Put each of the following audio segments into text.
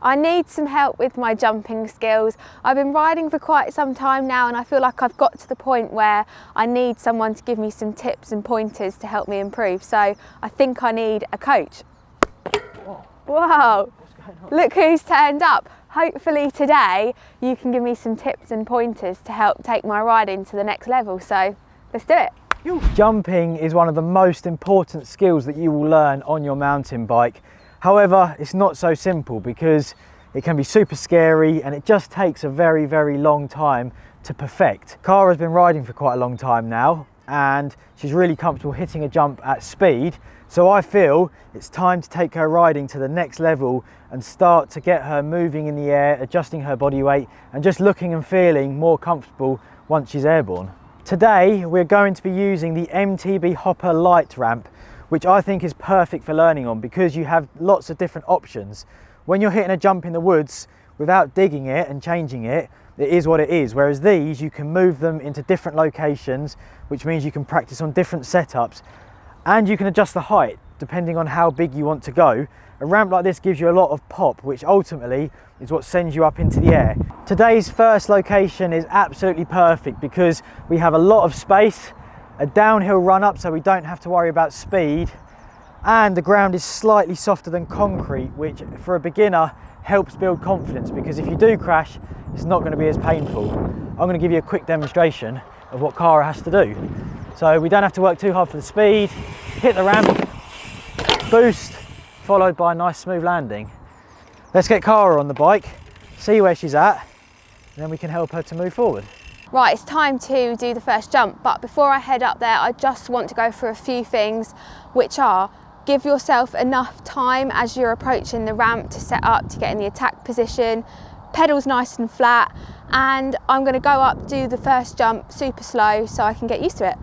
I need some help with my jumping skills. I've been riding for quite some time now and I feel like I've got to the point where I need someone to give me some tips and pointers to help me improve. So I think I need a coach. Whoa, look who's turned up. Hopefully today you can give me some tips and pointers to help take my riding to the next level. So let's do it. Jumping is one of the most important skills that you will learn on your mountain bike. However, it's not so simple because it can be super scary and it just takes a very, very long time to perfect. Cara's been riding for quite a long time now and she's really comfortable hitting a jump at speed. So I feel it's time to take her riding to the next level and start to get her moving in the air, adjusting her body weight and just looking and feeling more comfortable once she's airborne. Today, we're going to be using the MTB Hopper LITE ramp, which I think is perfect for learning on because you have lots of different options. When you're hitting a jump in the woods, without digging it and changing it, it is what it is. Whereas these, you can move them into different locations, which means you can practice on different setups and you can adjust the height depending on how big you want to go. A ramp like this gives you a lot of pop, which ultimately is what sends you up into the air. Today's first location is absolutely perfect because we have a lot of space, a downhill run up so we don't have to worry about speed, and the ground is slightly softer than concrete, which for a beginner helps build confidence because if you do crash, it's not going to be as painful. I'm going to give you a quick demonstration of what Cara has to do. So we don't have to work too hard for the speed, hit the ramp, boost, followed by a nice smooth landing. Let's get Cara on the bike, see where she's at, and then we can help her to move forward. Right, it's time to do the first jump, but before I head up there, I just want to go through a few things, which are give yourself enough time as you're approaching the ramp to set up, to get in the attack position, pedals nice and flat, and I'm going to go up, do the first jump super slow so I can get used to it.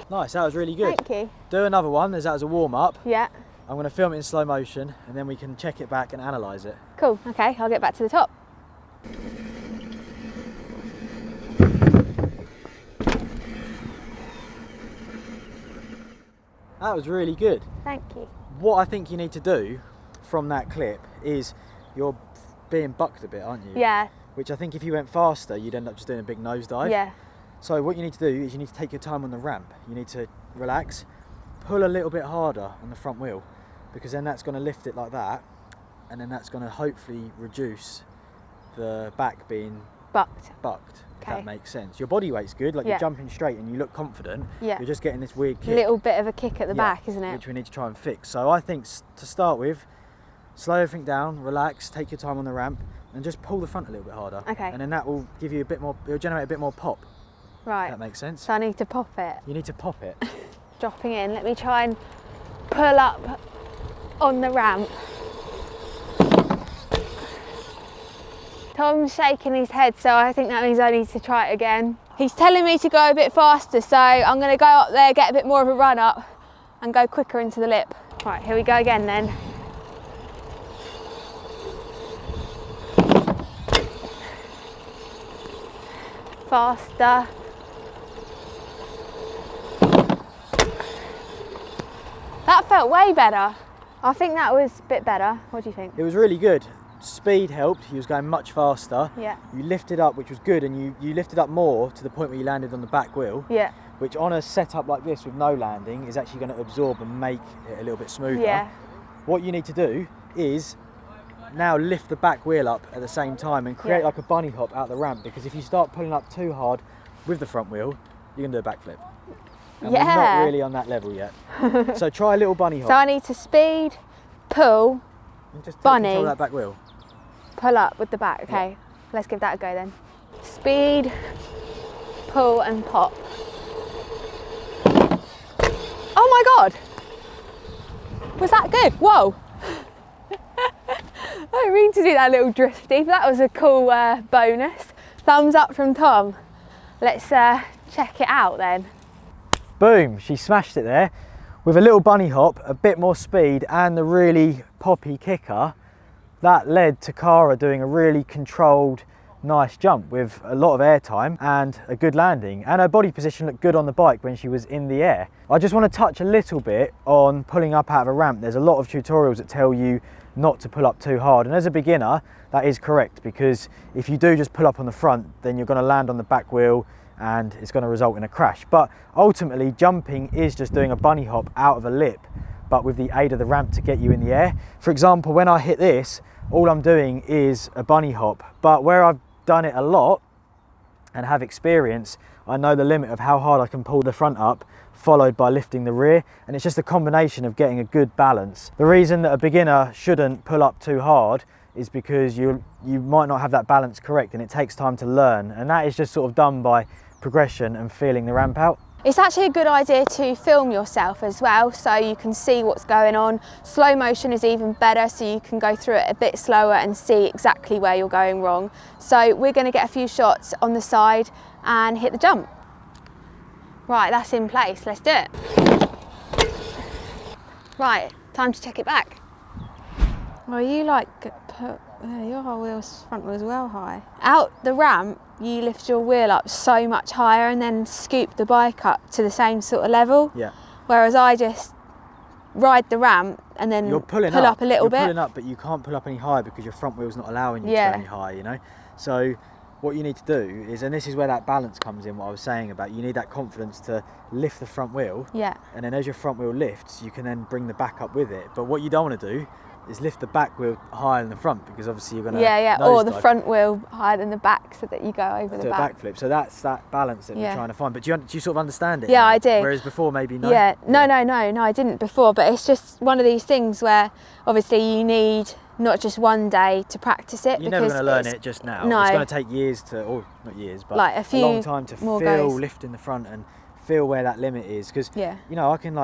Nice, that was really good. Thank you. Do another one as that was a warm-up. Yeah. I'm going to film it in slow motion and then we can check it back and analyse it. Cool, okay, I'll get back to the top. That was really good. Thank you. What I think you need to do from that clip is you're being bucked a bit, aren't you? Yeah. Which I think if you went faster, you'd end up just doing a big nosedive. Yeah. So what you need to do is you need to take your time on the ramp. You need to relax, pull a little bit harder on the front wheel because then that's going to lift it like that and then that's going to hopefully reduce the back being bucked, if that makes sense. Your body weight's good, like you're jumping straight and you look confident. Yeah. You're just getting this weird kick. A little bit of a kick at the back, isn't it? Which we need to try and fix. So I think to start with, slow everything down, relax, take your time on the ramp and just pull the front a little bit harder. Okay. And then that will give you a bit more, it'll generate a bit more pop. Right. If that makes sense. So I need to pop it. You need to pop it. Dropping in. Let me try and pull up on the ramp. Tom's shaking his head, so I think that means I need to try it again. He's telling me to go a bit faster, so I'm going to go up there, get a bit more of a run up and go quicker into the lip. Right, here we go again then. Faster. That felt way better. I think that was a bit better. What do you think? It was really good. Speed helped, he was going much faster. Yeah. You lifted up, which was good, and you lifted up more to the point where you landed on the back wheel. Yeah. Which on a setup like this with no landing is actually going to absorb and make it a little bit smoother. Yeah. What you need to do is now lift the back wheel up at the same time and create like a bunny hop out the ramp, because if you start pulling up too hard with the front wheel, you're going to do a backflip. And we're not really on that level yet. So try a little bunny hop. So I need to speed, pull, and just bunny. Control that back wheel. Pull up with the back, okay. Yeah. Let's give that a go then. Speed, pull and pop. Oh my God! Was that good? Whoa! I didn't mean to do that little drifty, but that was a cool bonus. Thumbs up from Tom. Let's check it out then. Boom, she smashed it there. With a little bunny hop, a bit more speed and the really poppy kicker, that led to Cara doing a really controlled, nice jump with a lot of air time and a good landing, and her body position looked good on the bike when she was in the air. I just want to touch a little bit on pulling up out of a ramp. There's a lot of tutorials that tell you not to pull up too hard, and as a beginner that is correct, because if you do just pull up on the front, then you're going to land on the back wheel and it's going to result in a crash. But ultimately jumping is just doing a bunny hop out of a lip, but with the aid of the ramp to get you in the air. For example, when I hit this, all I'm doing is a bunny hop, but where I've done it a lot and have experience, I know the limit of how hard I can pull the front up, followed by lifting the rear, and it's just a combination of getting a good balance. The reason that a beginner shouldn't pull up too hard is because you might not have that balance correct, and it takes time to learn, and that is just sort of done by progression and feeling the ramp out. It's actually a good idea to film yourself as well, so you can see what's going on. Slow motion is even better, so you can go through it a bit slower and see exactly where you're going wrong. So we're going to get a few shots on the side and hit the jump. Right, that's in place, let's do it. Right, time to check it back. Well, you like put your whole wheel's front wheel's well high. Out the ramp, you lift your wheel up so much higher and then scoop the bike up to the same sort of level. Yeah. Whereas I just ride the ramp and then pull up a little bit. You're pulling up, but you can't pull up any higher because your front wheel's not allowing you to go any higher, you know? So what you need to do is, and this is where that balance comes in, what I was saying about, you need that confidence to lift the front wheel. Yeah. And then as your front wheel lifts, you can then bring the back up with it. But what you don't want to do is lift the back wheel higher than the front, because obviously you're going to or the front wheel higher than the back, so that you go over the back. Do a backflip. So that's that balance that we're trying to find. But do you sort of understand it? Yeah, now? I do. Whereas before maybe no. Yeah, no, I didn't before. But it's just one of these things where obviously you need not just one day to practice it. You're never going to learn it just now. No. It's going to take years to, or not years, but like a long time to feel lifting the front and feel where that limit is. Because you know, I can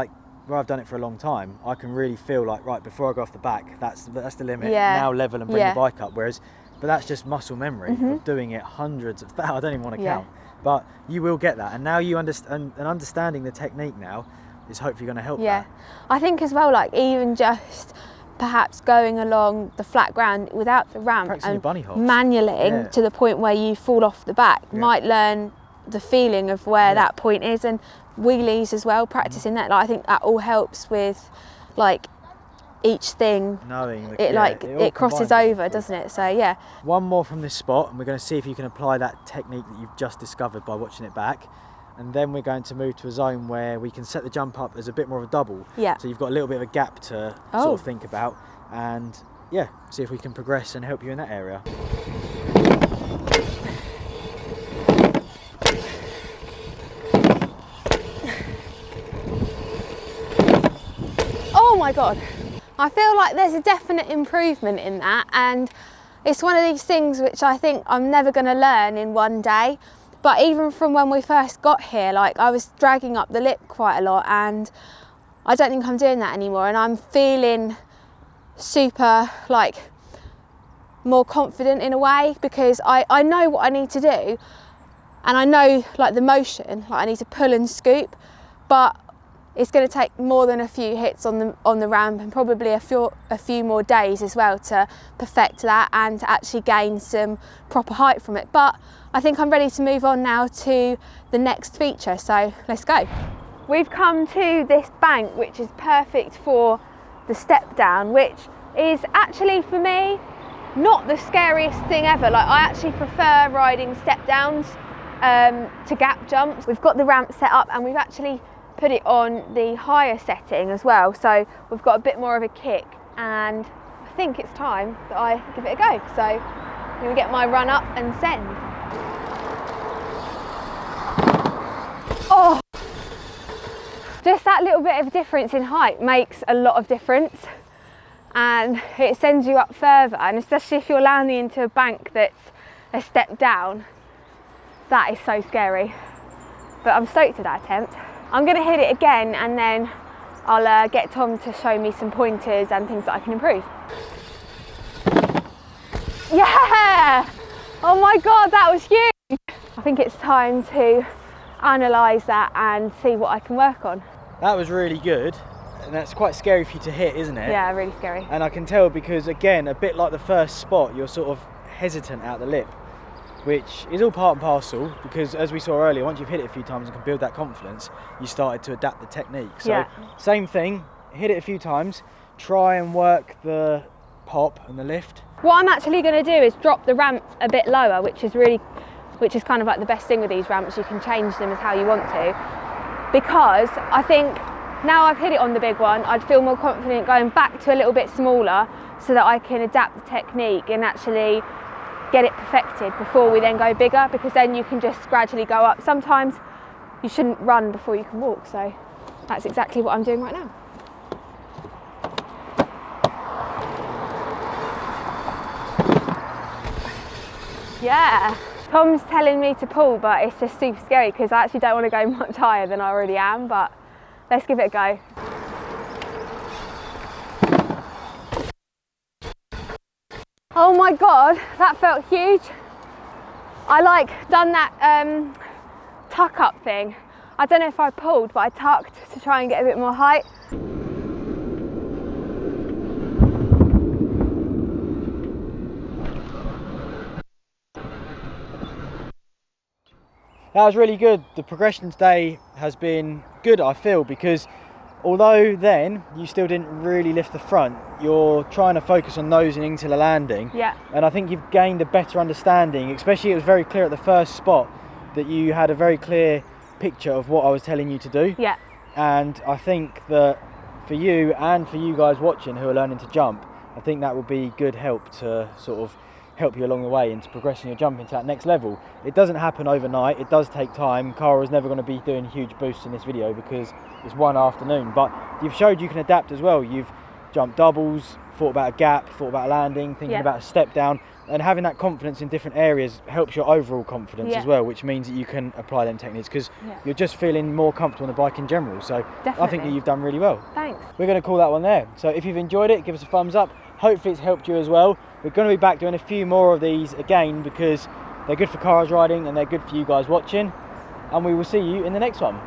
where I've done it for a long time, I can really feel like, right, before I go off the back, that's the limit. Now level and bring the bike up. But that's just muscle memory of doing it hundreds of thousands. I don't even want to count, but you will get that. And now you understand, and understanding the technique now is hopefully going to help. That. I think as well, like even just perhaps going along the flat ground without the ramp and manualing to the point where you fall off the back might learn the feeling of where that point is, and wheelies as well, practicing that. Like, I think that all helps with like each thing knowing it crosses over, doesn't it? So yeah. One more from this spot, and we're going to see if you can apply that technique that you've just discovered by watching it back, and then we're going to move to a zone where we can set the jump up as a bit more of a double. So you've got a little bit of a gap to sort of think about, and see if we can progress and help you in that area. Oh my God, I feel like there's a definite improvement in that, and it's one of these things which I think I'm never going to learn in one day. But even from when we first got here, like I was dragging up the lip quite a lot, and I don't think I'm doing that anymore, and I'm feeling super like more confident in a way, because I know what I need to do, and I know like the motion, like I need to pull and scoop, but it's going to take more than a few hits on the ramp, and probably a few more days as well to perfect that and to actually gain some proper height from it. But I think I'm ready to move on now to the next feature, so let's go. We've come to this bank which is perfect for the step down, which is actually for me not the scariest thing ever. Like, I actually prefer riding step downs to gap jumps. We've got the ramp set up, and we've actually put it on the higher setting as well, so we've got a bit more of a kick, and I think it's time that I give it a go. So I'm going to get my run up and send. Oh, just that little bit of difference in height makes a lot of difference, and it sends you up further, and especially if you're landing into a bank that's a step down, that is so scary. But I'm stoked at that attempt. I'm going to hit it again, and then I'll get Tom to show me some pointers and things that I can improve. Yeah! Oh my God, that was huge! I think it's time to analyse that and see what I can work on. That was really good, and that's quite scary for you to hit, isn't it? Yeah, really scary. And I can tell, because again, a bit like the first spot, you're sort of hesitant out the lip. which is all part and parcel, because as we saw earlier, once you've hit it a few times and can build that confidence, you started to adapt the technique. So same thing, hit it a few times, try and work the pop and the lift. What I'm actually going to do is drop the ramp a bit lower, which is kind of like the best thing with these ramps. You can change them as how you want to, because I think now I've hit it on the big one, I'd feel more confident going back to a little bit smaller so that I can adapt the technique and actually get it perfected before we then go bigger, because then you can just gradually go up. Sometimes you shouldn't run before you can walk, so that's exactly what I'm doing right now. Yeah, Tom's telling me to pull, but it's just super scary because I actually don't want to go much higher than I already am, but let's give it a go. Oh my God, that felt huge. I done that tuck up thing. I don't know if I pulled, but I tucked to try and get a bit more height. That was really good. The progression today has been good, I feel, because although then you still didn't really lift the front, you're trying to focus on nosing into the landing. Yeah. And I think you've gained a better understanding, especially it was very clear at the first spot that you had a very clear picture of what I was telling you to do. Yeah. And I think that for you and for you guys watching who are learning to jump, I think that would be good help to sort of help you along the way into progressing your jumping to that next level. It doesn't happen overnight, it does take time. Cara is never going to be doing huge boosts in this video because it's one afternoon, but you've showed you can adapt as well. You've jumped doubles, thought about a gap, thought about landing, thinking about a step down, and having that confidence in different areas helps your overall confidence as well, which means that you can apply them techniques because you're just feeling more comfortable on the bike in general. So definitely. I think that you've done really well. Thanks. We're going to call that one there. So if you've enjoyed it, give us a thumbs up. Hopefully it's helped you as well. We're going to be back doing a few more of these again because they're good for Cara's riding and they're good for you guys watching. And we will see you in the next one.